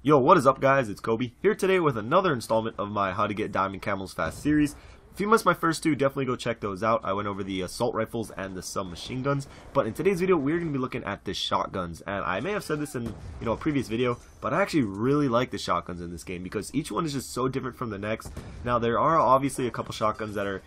Yo, what is up guys, it's Kobe, here today with another installment of my How to Get Diamond Camels Fast series. If you missed my first two, definitely go check those out. I went over the assault rifles and the submachine guns, but in today's video we're going to be looking at the shotguns. And I may have said this in a previous video, but I actually really like the shotguns in this game because each one is just so different from the next. Now there are obviously a couple shotguns that are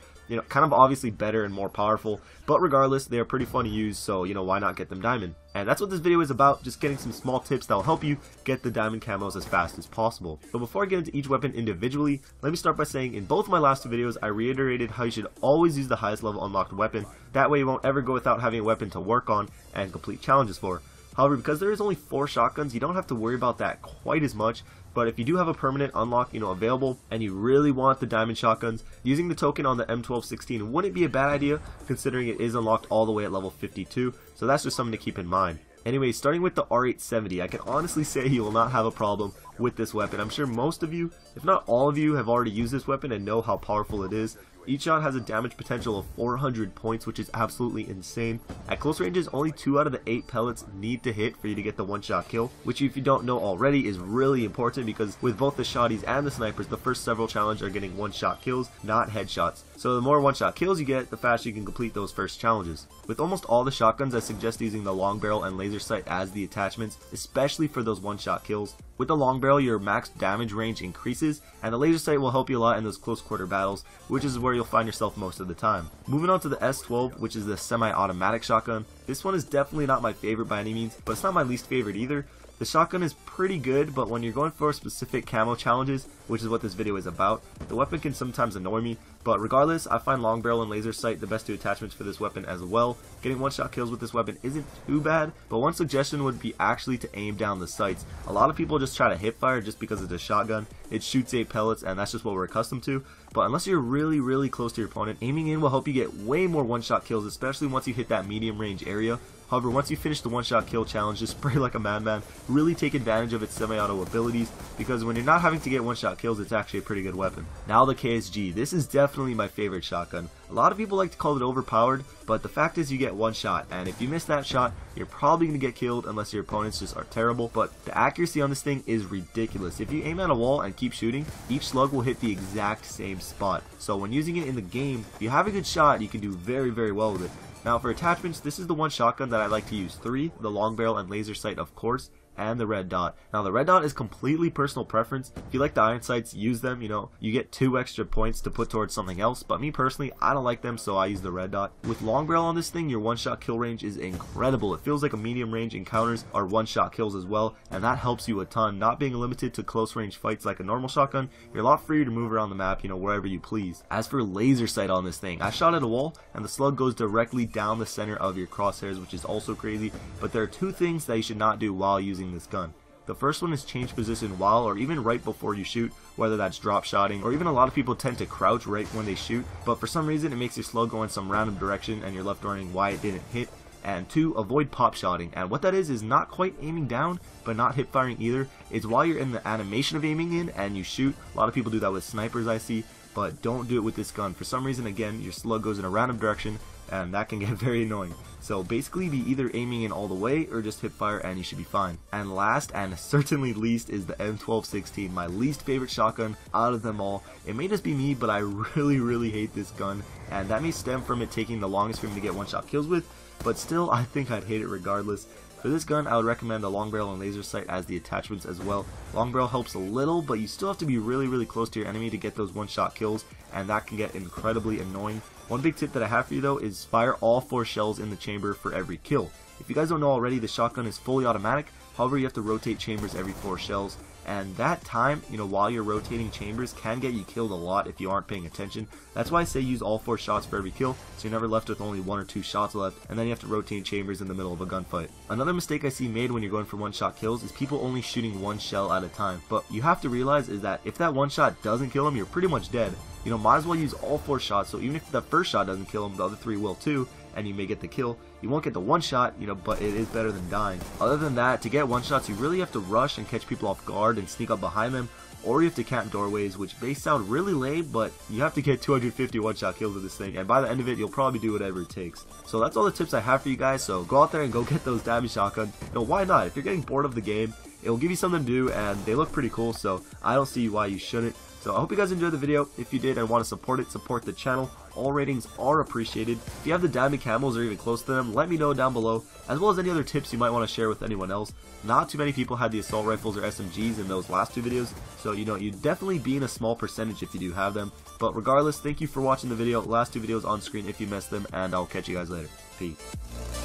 kind of obviously better and more powerful, but regardless, they are pretty fun to use, so why not get them diamond? And that's what this video is about, just getting some small tips that will help you get the diamond camos as fast as possible. But before I get into each weapon individually, let me start by saying in both of my last two videos, I reiterated how you should always use the highest level unlocked weapon. That way you won't ever go without having a weapon to work on and complete challenges for. However, because there is only 4 shotguns, you don't have to worry about that quite as much. But if you do have a permanent unlock, available, and you really want the diamond shotguns, using the token on the M1216 wouldn't be a bad idea, considering it is unlocked all the way at level 52. So that's just something to keep in mind. Anyway, starting with the R870, I can honestly say you will not have a problem with this weapon. I'm sure most of you, if not all of you, have already used this weapon and know how powerful it is. Each shot has a damage potential of 400 points, which is absolutely insane. At close ranges, only 2 out of the 8 pellets need to hit for you to get the one-shot kill, which if you don't know already is really important because with both the shotties and the snipers, the first several challenges are getting one-shot kills, not headshots. So the more one-shot kills you get, the faster you can complete those first challenges. With almost all the shotguns, I suggest using the long barrel and laser sight as the attachments, especially for those one-shot kills. With the long barrel, your max damage range increases, and the laser sight will help you a lot in those close quarter battles, which is where you'll find yourself most of the time. Moving on to the S12, which is the semi-automatic shotgun. This one is definitely not my favorite by any means, but it's not my least favorite either. The shotgun is pretty good, but when you're going for specific camo challenges, which is what this video is about, the weapon can sometimes annoy me. But regardless, I find long barrel and laser sight the best 2 attachments for this weapon as well. Getting one-shot kills with this weapon isn't too bad, but one suggestion would be actually to aim down the sights. A lot of people just try to hip fire just because it's a shotgun. It shoots 8 pellets and that's just what we're accustomed to. But unless you're really close to your opponent, aiming in will help you get way more one-shot kills, especially once you hit that medium range area. However, once you finish the one-shot kill challenge, just spray like a madman. Really take advantage of its semi-auto abilities, because when you're not having to get one-shot kills, it's actually a pretty good weapon. Now the KSG. This is definitely my favorite shotgun. A lot of people like to call it overpowered, but the fact is you get one shot, and if you miss that shot, you're probably going to get killed unless your opponents just are terrible. But the accuracy on this thing is ridiculous. If you aim at a wall and keep shooting, each slug will hit the exact same spot. So when using it in the game, if you have a good shot, you can do very well with it. Now for attachments, this is the one shotgun that I like to use. 3, the long barrel and laser sight of course, and the red dot. Now the red dot is completely personal preference. If you like the iron sights, use them. You get 2 extra points to put towards something else, but me personally, I don't like them, so I use the red dot. With long barrel on this thing, your one-shot kill range is incredible. It feels like a medium range encounters are one-shot kills as well, and that helps you a ton. Not being limited to close range fights like a normal shotgun, you're a lot freer to move around the map, wherever you please. As for laser sight on this thing, I shot at a wall and the slug goes directly down the center of your crosshairs, which is also crazy, but there are 2 things that you should not do while using this gun. The first one is change position while or even right before you shoot, whether that's drop shotting, or even a lot of people tend to crouch right when they shoot, but for some reason it makes your slug go in some random direction and you're left wondering why it didn't hit. And 2, avoid pop shotting, and what that is not quite aiming down, but not hip firing either. It's while you're in the animation of aiming in and you shoot. A lot of people do that with snipers I see, but don't do it with this gun. For some reason, again, your slug goes in a random direction, and that can get very annoying. So basically be either aiming in all the way or just hip fire and you should be fine. And last and certainly least is the M1216, my least favorite shotgun out of them all. It may just be me, but I really hate this gun, and that may stem from it taking the longest for me to get one-shot kills with, but still I think I'd hate it regardless. For this gun, I would recommend the long barrel and laser sight as the attachments as well. Long barrel helps a little, but you still have to be really close to your enemy to get those one-shot kills, and that can get incredibly annoying. One big tip that I have for you though is fire all 4 shells in the chamber for every kill. If you guys don't know already, the shotgun is fully automatic, however you have to rotate chambers every 4 shells. And that time, while you're rotating chambers can get you killed a lot if you aren't paying attention. That's why I say use all 4 shots for every kill, so you're never left with only 1 or 2 shots left, and then you have to rotate chambers in the middle of a gunfight. Another mistake I see made when you're going for one-shot kills is people only shooting 1 shell at a time. But you have to realize is that if that 1 shot doesn't kill him, you're pretty much dead. Might as well use all 4 shots, so even if the first shot doesn't kill him, the other 3 will too, and you may get the kill. You won't get the one shot, but it is better than dying. Other than that, to get one shots, you really have to rush and catch people off guard and sneak up behind them, or you have to camp doorways, which may sound really lame, but you have to get 250 one-shot kills with this thing, and by the end of it, you'll probably do whatever it takes. So that's all the tips I have for you guys, so go out there and go get those diamond shotguns. Why not? If you're getting bored of the game, it will give you something to do, and they look pretty cool, so I don't see why you shouldn't. So I hope you guys enjoyed the video. If you did and want to support it, support the channel. All ratings are appreciated. If you have the diamond camels or even close to them, let me know down below, as well as any other tips you might want to share with anyone else. Not too many people had the assault rifles or SMGs in those last 2 videos, so you'd definitely be in a small percentage if you do have them. But regardless, thank you for watching the video. Last 2 videos on screen if you missed them, and I'll catch you guys later. Peace.